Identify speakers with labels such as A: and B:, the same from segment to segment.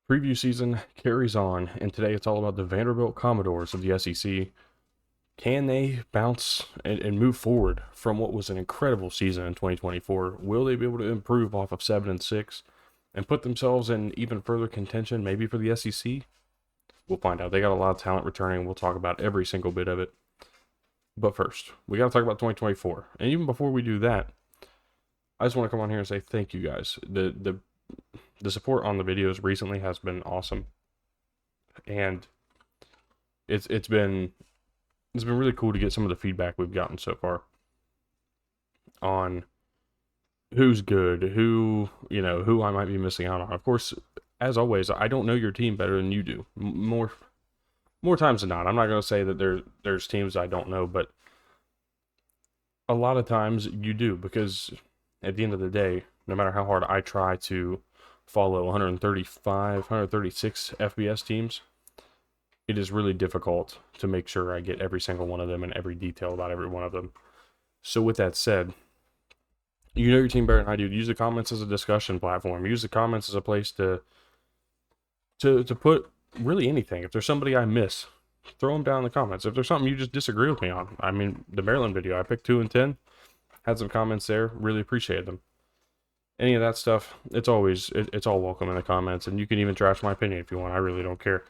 A: Preview season carries on, and today it's all about the Vanderbilt Commodores of the SEC. Can they bounce and move forward from what was an incredible season in 2024? Will they be able to improve off of 7-6 and put themselves in even further contention, maybe for the SEC? We'll find out. They got a lot of talent returning. We'll talk about every single bit of it. But first, we got to talk about 2024. And even before we do that, I just want to come on here and say thank you guys. The support on the videos recently has been awesome, and it's been really cool to get some of the feedback we've gotten so far on who's good, who I might be missing out on. Of course, as always, I don't know your team better than you do. More times than not. I'm not going to say that there's teams I don't know, but a lot of times you do, because at the end of the day, no matter how hard I try to follow 135, 136 FBS teams, it is really difficult to make sure I get every single one of them and every detail about every one of them. So with that said, you know your team better than I do. Use the comments as a discussion platform. Use the comments as a place to put really anything. If there's somebody I miss, throw them down in the comments. If there's something you just disagree with me on, I mean, the Maryland video, I picked 2 and 10, had some comments there, really appreciated them. Any of that stuff, it's all welcome in the comments, and you can even trash my opinion if you want. I really don't care.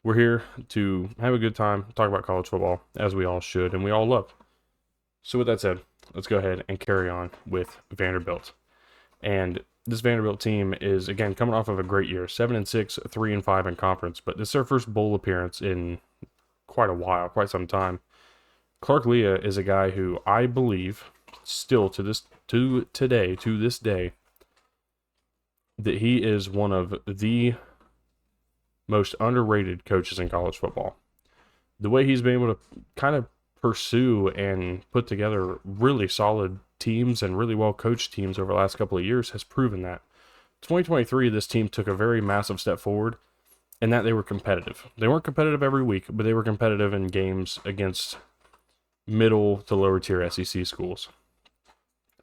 A: We're here to have a good time, talk about college football, as we all should, and we all love. So with that said, let's go ahead and carry on with Vanderbilt. And this Vanderbilt team is, again, coming off of a great year, 7-6, 3-5 in conference, but this is their first bowl appearance in quite a while, quite some time. Clark Leah is a guy who I believe still to this day, that he is one of the most underrated coaches in college football. The way he's been able to kind of pursue and put together really solid teams and really well coached teams over the last couple of years has proven that. 2023, this team took a very massive step forward in that they were competitive. They weren't competitive every week, but they were competitive in games against middle to lower tier SEC schools.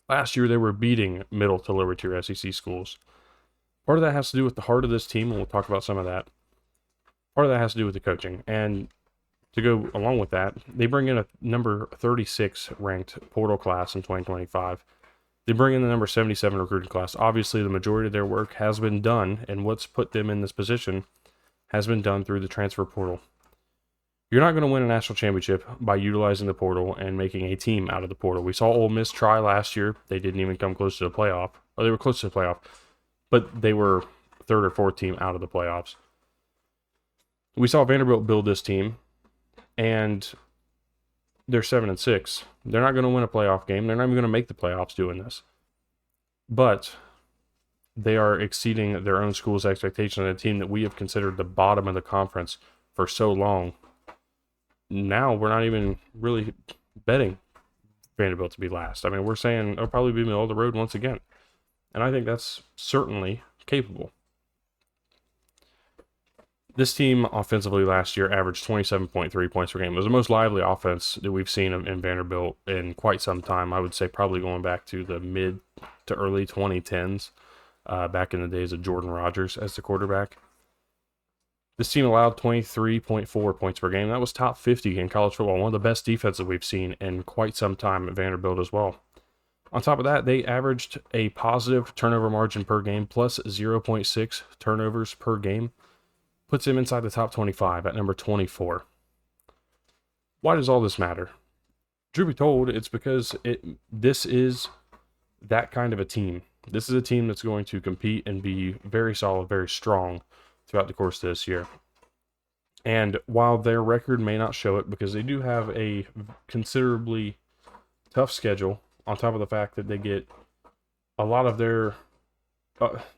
A: Last year, they were beating middle to lower tier SEC schools. Part of that has to do with the heart of this team, and we'll talk about some of that. Part of that has to do with the coaching. And to go along with that, they bring in a number 36 ranked portal class in 2025. They bring in the number 77 recruiting class. Obviously, the majority of their work has been done, and what's put them in this position has been done through the transfer portal. You're not going to win a national championship by utilizing the portal and making a team out of the portal. We saw Ole Miss try last year. They didn't even come close to the playoff. Or they were close to the playoff, but they were 3rd or 4th team out of the playoffs. We saw Vanderbilt build this team, and they're 7-6. They're not going to win a playoff game. They're not even going to make the playoffs doing this. But they are exceeding their own school's expectations. A team that we have considered the bottom of the conference for so long. Now we're not even really betting Vanderbilt to be last. I mean, we're saying it'll probably be middle of the road once again. And I think that's certainly capable. This team offensively last year averaged 27.3 points per game. It was the most lively offense that we've seen in Vanderbilt in quite some time. I would say probably going back to the mid to early 2010s, back in the days of Jordan Rodgers as the quarterback. This team allowed 23.4 points per game. That was top 50 in college football. One of the best defenses we've seen in quite some time at Vanderbilt as well. On top of that, they averaged a positive turnover margin per game, plus 0.6 turnovers per game. Puts them inside the top 25 at number 24. Why does all this matter? Truth be told, it's because this is that kind of a team. This is a team that's going to compete and be very solid, very strong throughout the course of this year. And while their record may not show it, because they do have a considerably tough schedule, on top of the fact that they get a lot of their...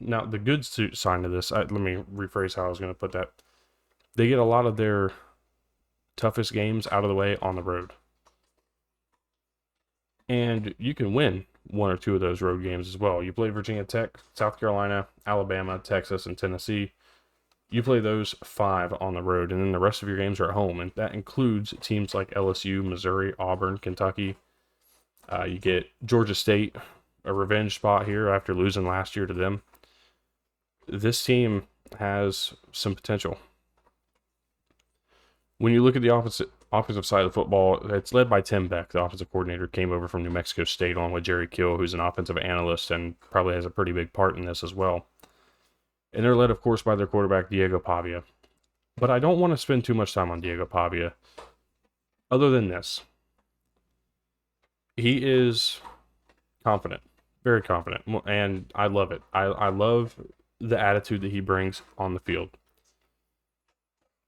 A: now, the good side of this, let me rephrase how I was going to put that. They get a lot of their toughest games out of the way on the road. And you can win 1 or 2 of those road games as well. You play Virginia Tech, South Carolina, Alabama, Texas, and Tennessee. You play those 5 on the road, and then the rest of your games are at home. And that includes teams like LSU, Missouri, Auburn, Kentucky. You get Georgia State, a revenge spot here after losing last year to them. This team has some potential. When you look at the offensive side of the football, it's led by Tim Beck, the offensive coordinator, came over from New Mexico State, along with Jerry Kill, who's an offensive analyst and probably has a pretty big part in this as well. And they're led, of course, by their quarterback, Diego Pavia. But I don't want to spend too much time on Diego Pavia, other than this. He is confident, very confident, and I love it. I love the attitude that he brings on the field.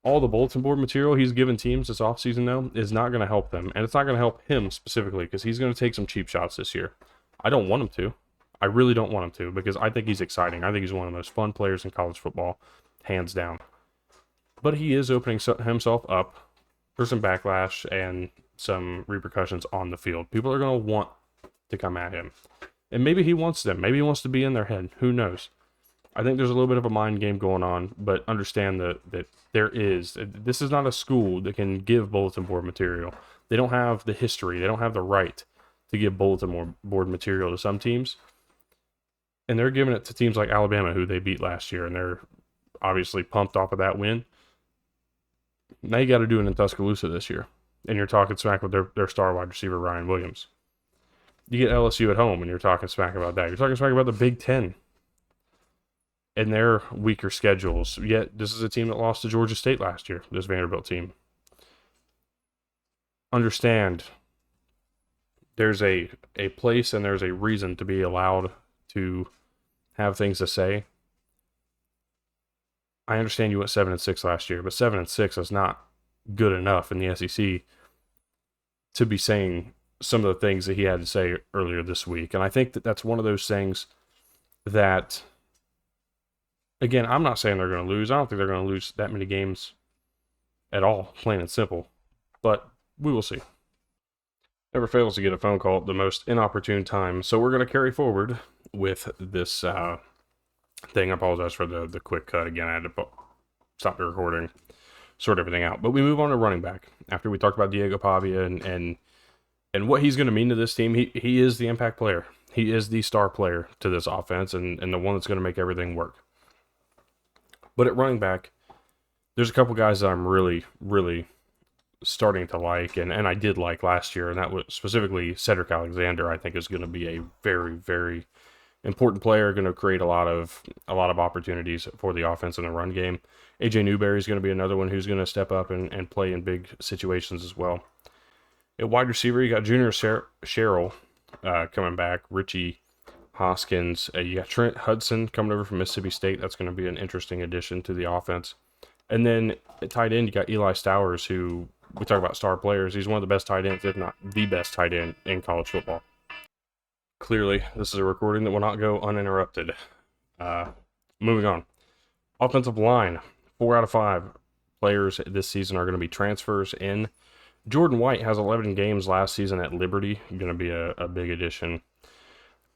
A: All the bulletin board material he's given teams this offseason, though, is not going to help them, and it's not going to help him specifically because he's going to take some cheap shots this year. I don't want him to. I really don't want him to because I think he's exciting. I think he's one of the most fun players in college football, hands down. But he is opening himself up for some backlash and some repercussions on the field. People are going to want to come at him. And maybe he wants them. Maybe he wants to be in their head. Who knows? I think there's a little bit of a mind game going on, but understand that this is not a school that can give bulletin board material. They don't have the history. They don't have the right to give bulletin board material to some teams. And they're giving it to teams like Alabama, who they beat last year, and they're obviously pumped off of that win. Now you got to do it in Tuscaloosa this year. And you're talking smack with their star wide receiver, Ryan Williams. You get LSU at home, and you're talking smack about that. You're talking smack about the Big Ten and their weaker schedules. Yet, this is a team that lost to Georgia State last year, this Vanderbilt team. Understand, there's a place and there's a reason to be allowed to have things to say. I understand you went 7-6 last year, but 7-6 is not good enough in the SEC to be saying some of the things that he had to say earlier this week. And I think that that's one of those things that, again, I'm not saying they're going to lose. I don't think they're going to lose that many games at all, plain and simple. But we will see. Never fails to get a phone call at the most inopportune time. So we're going to carry forward with this thing. I apologize for the quick cut. Again, I had to stop the recording, sort everything out. But we move on to running back. After we talked about Diego Pavia and what he's going to mean to this team, he is the impact player. He is the star player to this offense and the one that's going to make everything work. But at running back, there's a couple guys that I'm really, really starting to like, and I did like last year, and that was specifically Cedric Alexander. I think is going to be a very, very important player, going to create a lot of opportunities for the offense in the run game. AJ Newberry is going to be another one who's going to step up and play in big situations as well. At wide receiver, you got Junior Sherrill coming back, Richie Hoskins. You got Trent Hudson coming over from Mississippi State. That's going to be an interesting addition to the offense. And then at tight end, you got Eli Stowers, who we talk about star players. He's one of the best tight ends, if not the best tight end in college football. Clearly, this is a recording that will not go uninterrupted. Moving on. Offensive line, 4 out of 5 players this season are going to be transfers in. Jordan White has 11 games last season at Liberty, going to be a big addition.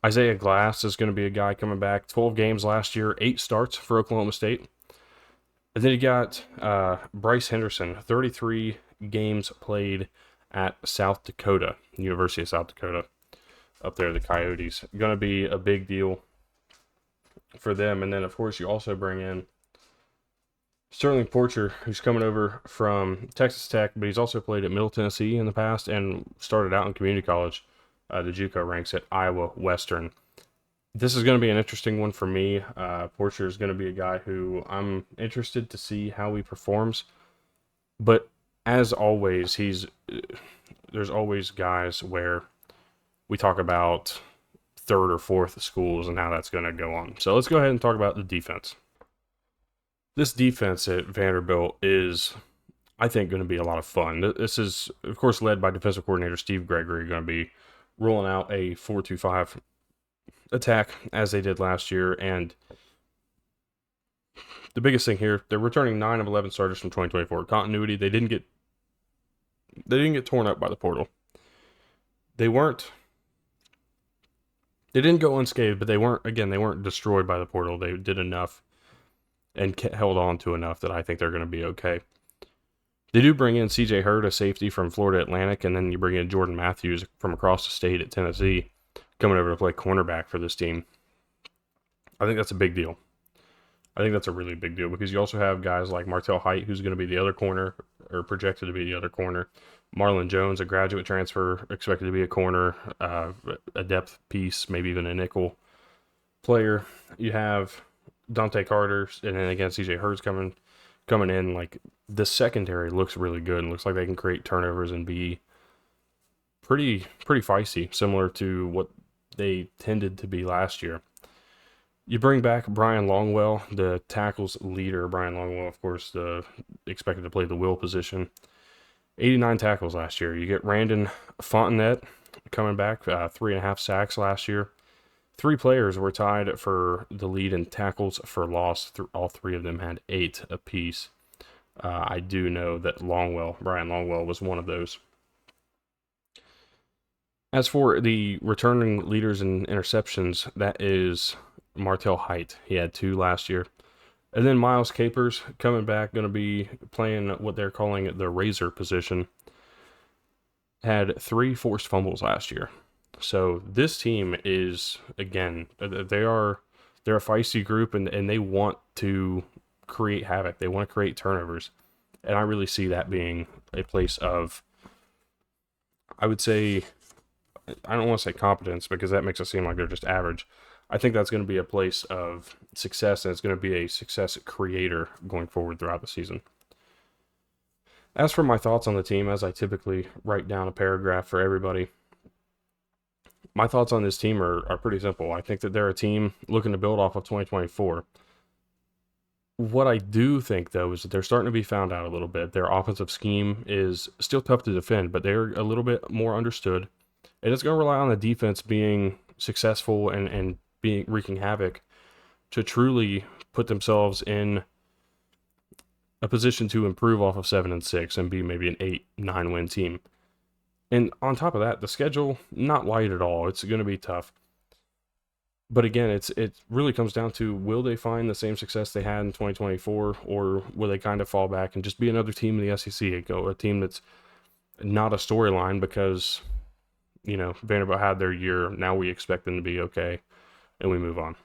A: Isaiah Glass is going to be a guy coming back. 12 games last year, 8 starts for Oklahoma State. And then you got Bryce Henderson, 33 games played at South Dakota, University of South Dakota, up there, the Coyotes. Going to be a big deal for them. And then, of course, you also bring in Sterling Porcher, who's coming over from Texas Tech, but he's also played at Middle Tennessee in the past and started out in community college, the JUCO ranks at Iowa Western. This is going to be an interesting one for me. Porcher is going to be a guy who I'm interested to see how he performs. But as always, there's always guys where we talk about third or fourth schools and how that's going to go on. So let's go ahead and talk about the defense. This defense at Vanderbilt is, I think, going to be a lot of fun. This is, of course, led by defensive coordinator Steve Gregory, going to be rolling out a 4-2-5 attack as they did last year. And the biggest thing here, they're returning 9 of 11 starters from 2024. Continuity, they didn't get torn up by the portal. They didn't go unscathed, but they weren't destroyed by the portal. They did enough and held on to enough that I think they're going to be okay. They do bring in CJ Hurd, a safety from Florida Atlantic, and then you bring in Jordan Matthews from across the state at Tennessee, coming over to play cornerback for this team. I think that's a big deal. I think that's a really big deal because you also have guys like Martell Height, who's going to be the other corner, or projected to be the other corner. Marlon Jones, a graduate transfer, expected to be a corner, a depth piece, maybe even a nickel player. You have Dante Carter, and then again CJ Hurts coming in. Like, the secondary looks really good and looks like they can create turnovers and be pretty feisty, similar to what they tended to be last year. You bring back Brian Longwell, the tackles leader. Brian Longwell, of course, expected to play the will position. 89 tackles last year. You get Randon Fontenette coming back, 3.5 sacks last year. 3 players were tied for the lead in tackles for loss. All 3 of them had 8 apiece. I do know that Brian Longwell, was one of those. As for the returning leaders in interceptions, that is Martell Height. He had 2 last year. And then Miles Capers coming back, going to be playing what they're calling the razor position. Had 3 forced fumbles last year. So this team is, again, they're a feisty group, and they want to create havoc. They want to create turnovers. And I really see that being a place of, I would say, I don't want to say competence because that makes it seem like they're just average. I think that's going to be a place of success, and it's going to be a success creator going forward throughout the season. As for my thoughts on the team, as I typically write down a paragraph for everybody, my thoughts on this team are pretty simple. I think that they're a team looking to build off of 2024. What I do think, though, is that they're starting to be found out a little bit. Their offensive scheme is still tough to defend, but they're a little bit more understood. And it's going to rely on the defense being successful and being wreaking havoc to truly put themselves in a position to improve off of 7-6 and be maybe an 8-9 win team. And on top of that, the schedule, not light at all. It's going to be tough. But again, it really comes down to, will they find the same success they had in 2024, or will they kind of fall back and just be another team in the SEC, a team that's not a storyline because, Vanderbilt had their year, now we expect them to be okay, and we move on.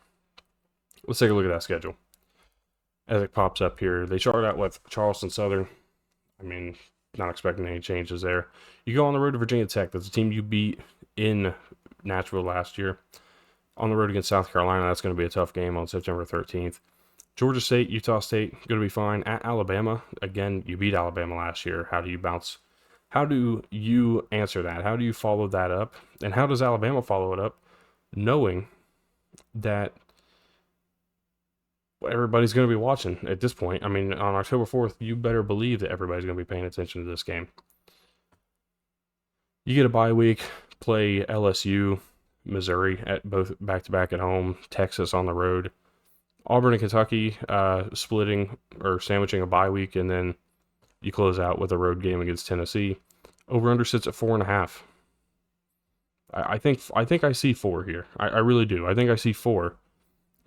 A: Let's take a look at that schedule. As it pops up here, they start out with Charleston Southern. Not expecting any changes there. You go on the road to Virginia Tech. That's a team you beat in Nashville last year. On the road against South Carolina, that's going to be a tough game on September 13th. Georgia State, Utah State, going to be fine. At Alabama, again, you beat Alabama last year. How do you bounce? How do you answer that? How do you follow that up? And how does Alabama follow it up, knowing that everybody's going to be watching at this point? On October 4th, you better believe that everybody's going to be paying attention to this game. You get a bye week, play LSU, Missouri at both back-to-back at home, Texas on the road, Auburn and Kentucky splitting or sandwiching a bye week, and then you close out with a road game against Tennessee. Over-under sits at 4.5. I think I see 4 here. I really do. I think I see 4.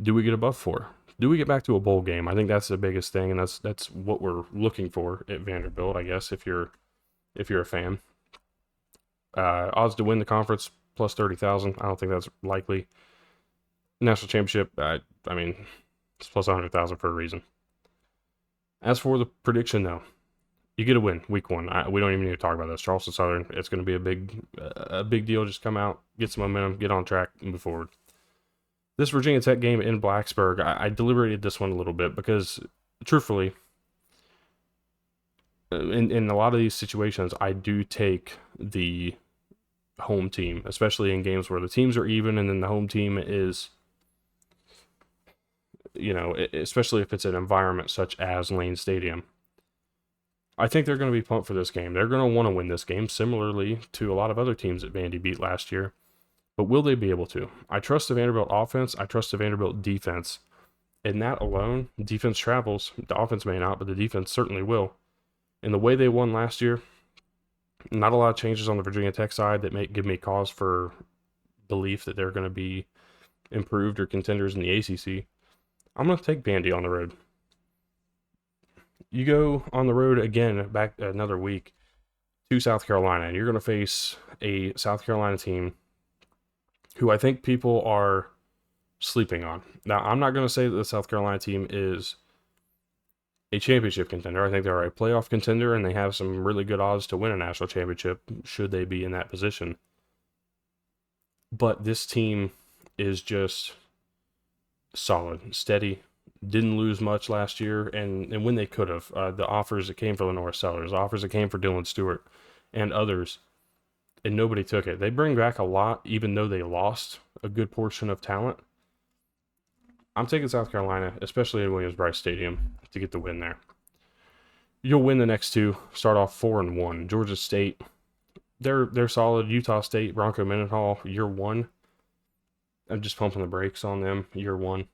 A: Do we get above 4? Do we get back to a bowl game? I think that's the biggest thing, and that's what we're looking for at Vanderbilt, I guess, if you're a fan. Odds to win the conference, plus 30,000. I don't think that's likely. National championship, it's plus 100,000 for a reason. As for the prediction, though, you get a win week 1. We don't even need to talk about this. Charleston Southern, it's going to be a big deal. Just come out, get some momentum, get on track, and move forward. This Virginia Tech game in Blacksburg, I deliberated this one a little bit because, truthfully, in a lot of these situations, I do take the home team, especially in games where the teams are even and then the home team is, especially if it's an environment such as Lane Stadium. I think they're going to be pumped for this game. They're going to want to win this game, similarly to a lot of other teams that Vandy beat last year. But will they be able to? I trust the Vanderbilt offense. I trust the Vanderbilt defense. And that alone, defense travels. The offense may not, but the defense certainly will. And the way they won last year, not a lot of changes on the Virginia Tech side that may give me cause for belief that they're going to be improved or contenders in the ACC. I'm going to take Vandy on the road. You go on the road again, back another week, to South Carolina, and you're going to face a South Carolina team who I think people are sleeping on. Now, I'm not going to say that the South Carolina team is a championship contender. I think they're a playoff contender, and they have some really good odds to win a national championship should they be in that position. But this team is just solid, steady, didn't lose much last year, and when they could have, the offers that came for Lenore Sellers, offers that came for Dylan Stewart, and others, and nobody took it. They bring back a lot, even though they lost a good portion of talent. I'm taking South Carolina, especially in Williams-Brice Stadium, to get the win there. You'll win the next two. Start off 4-1. Georgia State, they're solid. Utah State, Bronco Mendenhall, year one. I'm just pumping the brakes on them, year one.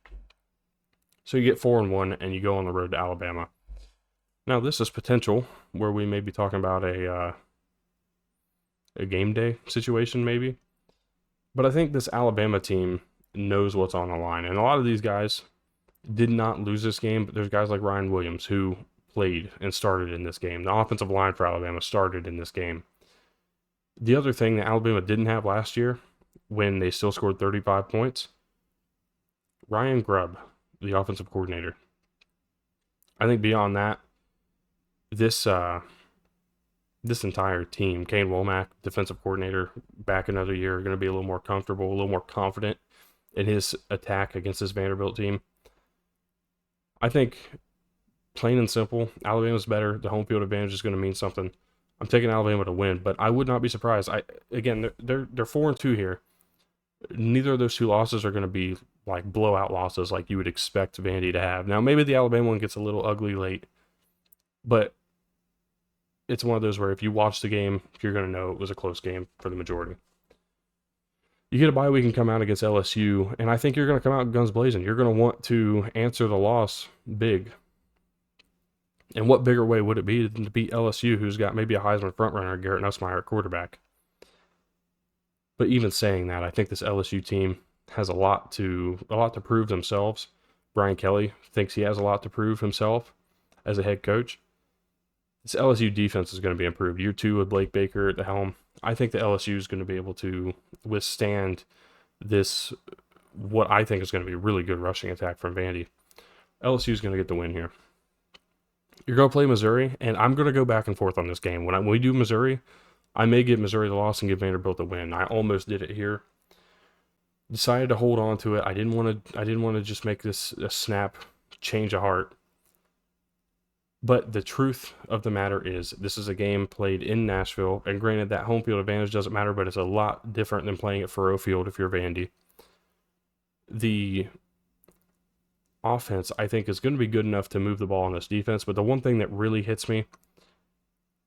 A: So you get 4-1, and you go on the road to Alabama. Now, this is potential where we may be talking about a game day situation, maybe. But I think this Alabama team knows what's on the line. And a lot of these guys did not lose this game, but there's guys like Ryan Williams who played and started in this game. The offensive line for Alabama started in this game. The other thing that Alabama didn't have last year, when they still scored 35 points, Ryan Grubb, the offensive coordinator. I think beyond that, this entire team, Kane Womack, defensive coordinator, back another year, going to be a little more comfortable, a little more confident in his attack against this Vanderbilt team. I think, plain and simple, Alabama's better. The home field advantage is going to mean something. I'm taking Alabama to win, but I would not be surprised. Again, they're 4-2 here. Neither of those two losses are going to be like blowout losses like you would expect Vandy to have. Now, maybe the Alabama one gets a little ugly late, but it's one of those where if you watch the game, you're going to know it was a close game for the majority. You get a bye week and come out against LSU, and I think you're going to come out guns blazing. You're going to want to answer the loss big. And what bigger way would it be than to beat LSU, who's got maybe a Heisman frontrunner, Garrett Nussmeier, at quarterback? But even saying that, I think this LSU team has a lot to prove themselves. Brian Kelly thinks he has a lot to prove himself as a head coach. This LSU defense is going to be improved. Year two with Blake Baker at the helm. I think the LSU is going to be able to withstand this, what I think is going to be a really good rushing attack from Vandy. LSU is going to get the win here. You're going to play Missouri, and I'm going to go back and forth on this game. When we do Missouri, I may give Missouri the loss and give Vanderbilt the win. I almost did it here. Decided to hold on to it. I didn't want to just make this a snap change of heart. But the truth of the matter is, this is a game played in Nashville, and granted that home field advantage doesn't matter, but it's a lot different than playing at Faurot Field if you're Vandy. The offense, I think, is going to be good enough to move the ball on this defense, but the one thing that really hits me,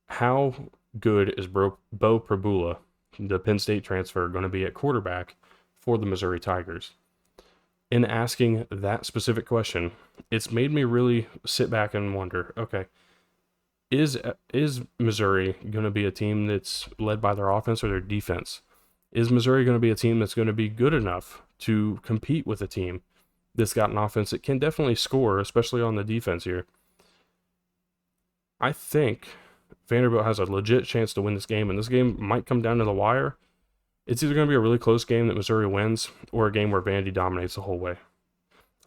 A: how good is Bo Prabula, the Penn State transfer, going to be at quarterback for the Missouri Tigers? In asking that specific question, it's made me really sit back and wonder, okay, is Missouri going to be a team that's led by their offense or their defense? Is Missouri going to be a team that's going to be good enough to compete with a team that's got an offense that can definitely score, especially on the defense here? I think Vanderbilt has a legit chance to win this game, and this game might come down to the wire. It's either going to be a really close game that Missouri wins or a game where Vandy dominates the whole way.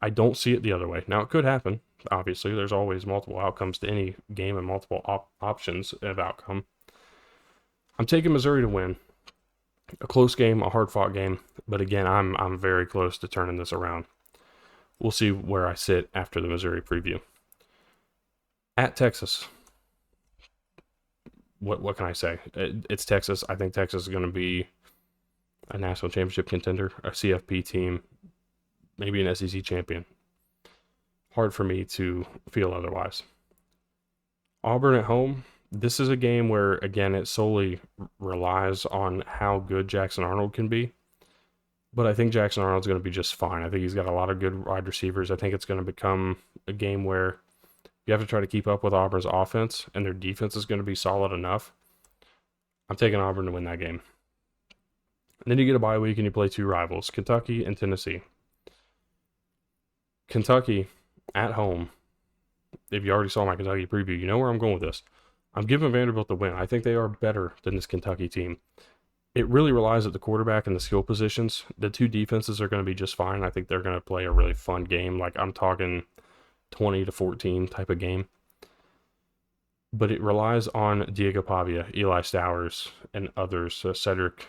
A: I don't see it the other way. Now, it could happen. Obviously, there's always multiple outcomes to any game and multiple options of outcome. I'm taking Missouri to win. A close game, a hard-fought game, but again, I'm very close to turning this around. We'll see where I sit after the Missouri preview. At Texas. What can I say? It's Texas. I think Texas is going to be a national championship contender, a CFP team, maybe an SEC champion. Hard for me to feel otherwise. Auburn at home. This is a game where, again, it solely relies on how good Jackson Arnold can be. But I think Jackson Arnold's going to be just fine. I think he's got a lot of good wide receivers. I think it's going to become a game where you have to try to keep up with Auburn's offense, and their defense is going to be solid enough. I'm taking Auburn to win that game. And then you get a bye week and you play two rivals, Kentucky and Tennessee. Kentucky at home. If you already saw my Kentucky preview, you know where I'm going with this. I'm giving Vanderbilt the win. I think they are better than this Kentucky team. it really relies at the quarterback and the skill positions. The two defenses are going to be just fine. I think they're going to play a really fun game. Like, I'm talking 20-14 type of game. But it relies on Diego Pavia, Eli Stowers, and others. So Cedric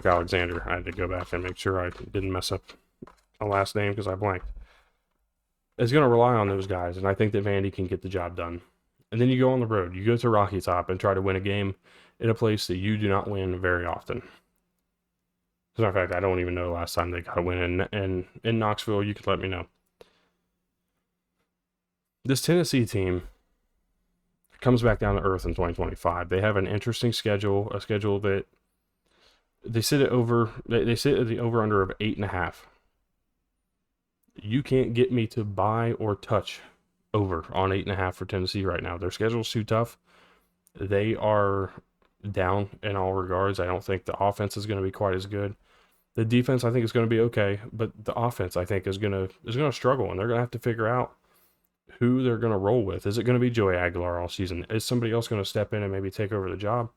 A: Alexander. I had to go back and make sure I didn't mess up a last name because I blanked. It's going to rely on those guys, and I think that Vandy can get the job done. And then you go on the road. You go to Rocky Top and try to win a game in a place that you do not win very often. As a matter of fact, I don't even know the last time they got a win in Knoxville. You could let me know. This Tennessee team comes back down to earth in 2025. They have an interesting schedule, a schedule that they sit at the over-under of 8.5. You can't get me to buy or touch over on 8.5 for Tennessee right now. Their schedule's too tough. They are down in all regards. I don't think the offense is going to be quite as good. The defense, I think, is going to be okay, but the offense, I think, is going to struggle, and they're going to have to figure out who they're going to roll with. Is it going to be Joey Aguilar all season? Is somebody else going to step in and maybe take over the job?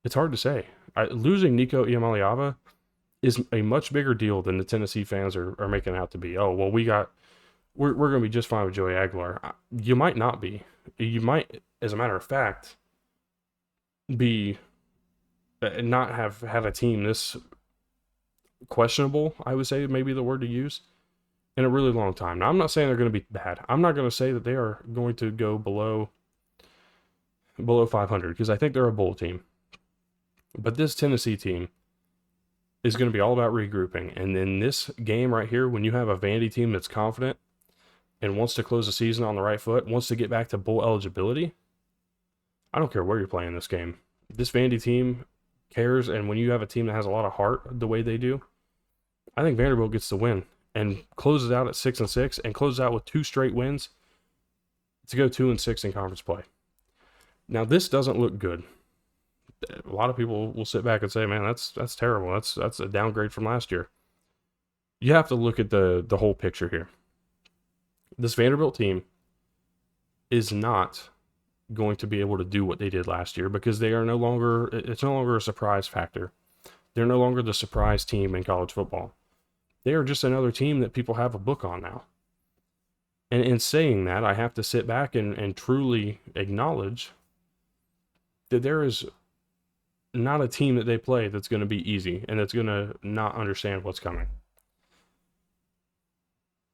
A: It's hard to say. Losing Nico Iamaleava is a much bigger deal than the Tennessee fans are making out to be. Oh, well, we're going to be just fine with Joey Aguilar. You might not be. You might, as a matter of fact, be not have had a team this questionable, I would say, maybe the word to use, in a really long time. Now, I'm not saying they're going to be bad. I'm not going to say that they are going to go below 500 because I think they're a bowl team. But this Tennessee team is going to be all about regrouping. And in this game right here, when you have a Vandy team that's confident and wants to close the season on the right foot, wants to get back to bowl eligibility, I don't care where you're playing this game. This Vandy team cares, and when you have a team that has a lot of heart the way they do, I think Vanderbilt gets the win and closes out at 6-6 and closes out with 2 straight wins to go 2-6 in conference play. Now, this doesn't look good. A lot of people will sit back and say, man, that's terrible. That's a downgrade from last year. You have to look at the whole picture here. This Vanderbilt team is not going to be able to do what they did last year because they are it's no longer a surprise factor. They're no longer the surprise team in college football. They are just another team that people have a book on now. And in saying that, I have to sit back and truly acknowledge that there is not a team that they play that's going to be easy and that's going to not understand what's coming.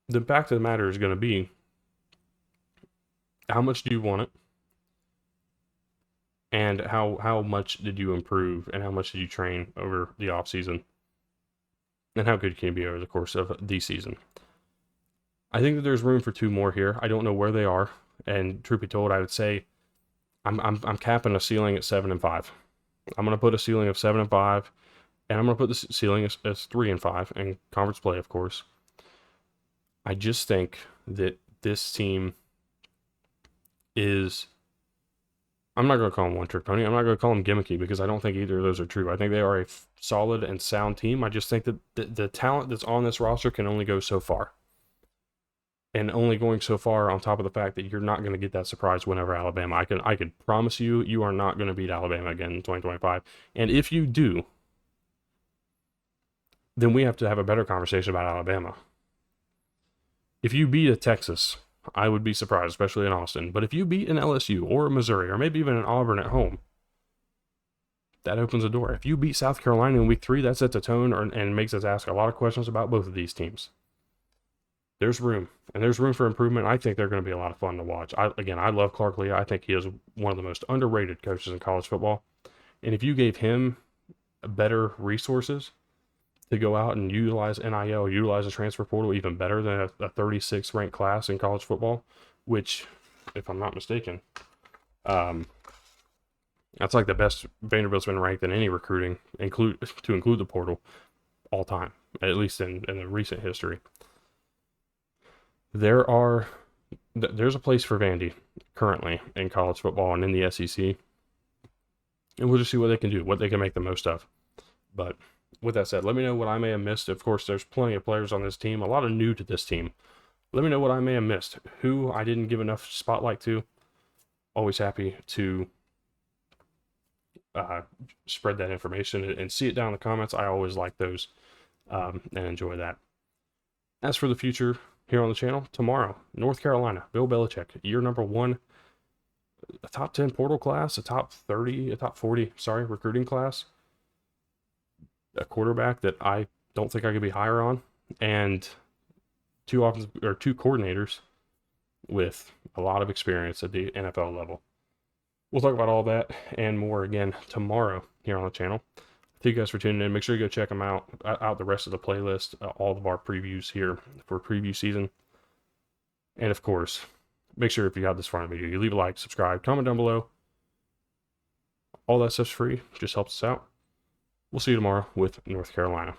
A: The fact of the matter is going to be, how much do you want it? And how much did you improve and how much did you train over the offseason? And how good can you be over the course of the season? I think that there's room for 2 more here. I don't know where they are. And truth be told, I would say I'm capping a ceiling at 7-5. I'm going to put a ceiling of 7-5, and I'm going to put the ceiling as 3-5 in conference play, of course. I just think that this team is, I'm not going to call them one-trick pony. I'm not going to call them gimmicky because I don't think either of those are true. I think they are a solid and sound team. I just think that the talent that's on this roster can only go so far. And only going so far on top of the fact that you're not going to get that surprise win over Alabama. I could promise you, you are not going to beat Alabama again in 2025. And if you do, then we have to have a better conversation about Alabama. If you beat a Texas, I would be surprised, especially in Austin. But if you beat an LSU or a Missouri or maybe even an Auburn at home, that opens a door. If you beat South Carolina in week 3, that sets a tone and makes us ask a lot of questions about both of these teams. There's room, and there's room for improvement. I think they're going to be a lot of fun to watch. I love Clark Lea. I think he is one of the most underrated coaches in college football. And if you gave him better resources to go out and utilize NIL, utilize the transfer portal even better than a 36th ranked class in college football, which, if I'm not mistaken, that's like the best Vanderbilt's been ranked in any recruiting, include the portal, all time, at least in the recent history. There's a place for Vandy currently in college football and in the SEC. And we'll just see what they can do, what they can make the most of. But with that said, let me know what I may have missed. Of course, there's plenty of players on this team, a lot of new to this team. Let me know what I may have missed, who I didn't give enough spotlight to. Always happy to spread that information and see it down in the comments. I always like those and enjoy that. As for the future here on the channel, tomorrow, North Carolina, Bill Belichick, year number 1, a top 10 portal class, a top 40, recruiting class, a quarterback that I don't think I could be higher on, and two coordinators with a lot of experience at the NFL level. We'll talk about all that and more again tomorrow here on the channel. Thank you guys for tuning in. Make sure you go check them out the rest of the playlist, all of our previews here for preview season. And of course, make sure if you have this far in the video, you leave a like, subscribe, comment down below. All that stuff's free, just helps us out. We'll see you tomorrow with North Carolina.